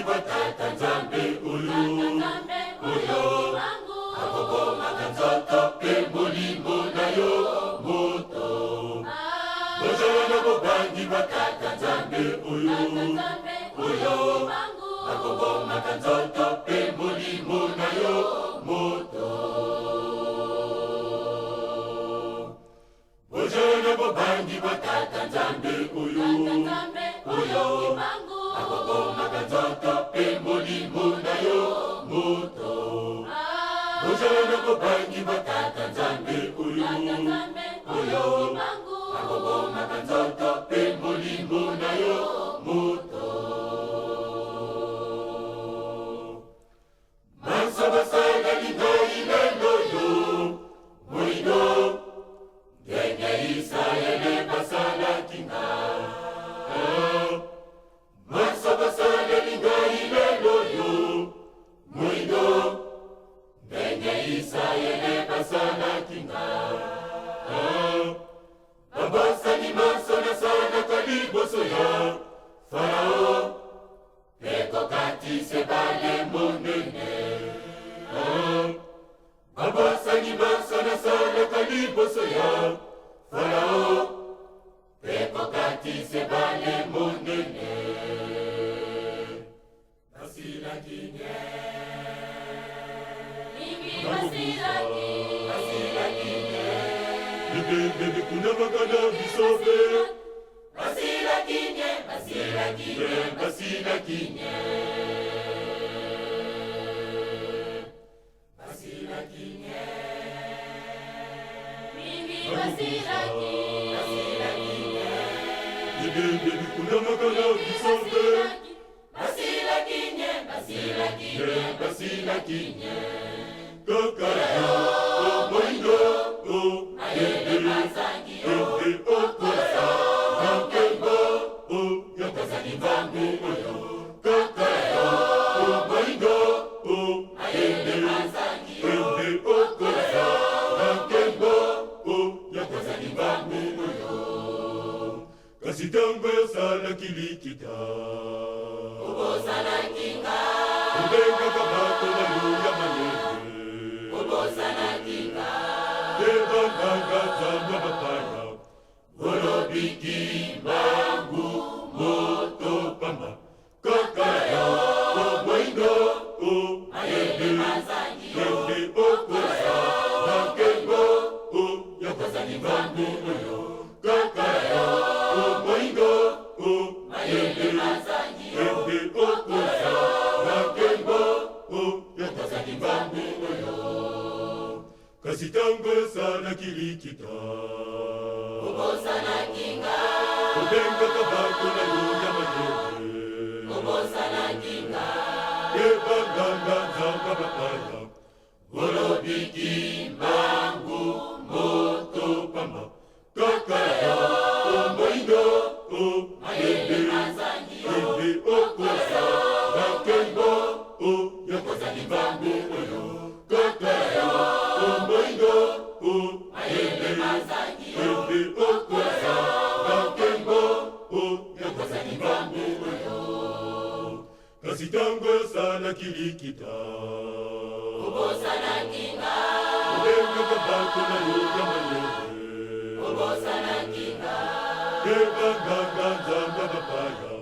batata nzambe oyo akobomaka nzoto mpe molimo na yo moto bozala bobangi batata nzambe oyo akobomaka nzoto mpe molimo na yo moto bozala bobangi batata nzambe oyo akobomaka nzoto mpe molimo na yo moto bozala bobangi batata nzambe oyo akobomaka nzoto mpe molimo na yo moto manso basala lingai lelo yo moido ngenge Israele basalaki nga manso basala lingai lelo yo moido ngenge Israele basalaki nga babasani manso nasalaka liboso ya Farao ekokati sebale monene babasani manso nasalaka liboso ya Farao ekokati sebale monene basilaki nye bebe kuna makana bisobe basilaki nye bebe kuna makana bisobe basilaki nye kakaya o moindo o ayebe okosa nakembo o yakazani vangu oyo kakaya o moindo o ayebe okosa nakembo o yakazani vangu oyo kasitango yosala kilikita obosanakinga ubenga kabato na luya manene obosanakinga ebanganga zanga bapaya olobiki bangu moto pamba kakaya omoindo o ayebe okosa nakembo o yakozani bangu oyo kakaya omoindo o ayebe okosa nakembo o yakozani bangu oyo kasitango yosala kilikita obosanakinga obenga kabako na yo ya manene obosanakinga ebanganga nzanga bapaya olobiki bangu moto pamba kakaya omoindo o ayebe okosa nakembo o yakozani bangu oyo kakaya omoindo o ayebe okosa nakembo o yakozani bangu oyo kasitango yosala kilikita obosanakinga obenga kabako na yo ya manene obosanakinga ebanganga nzanga bapaya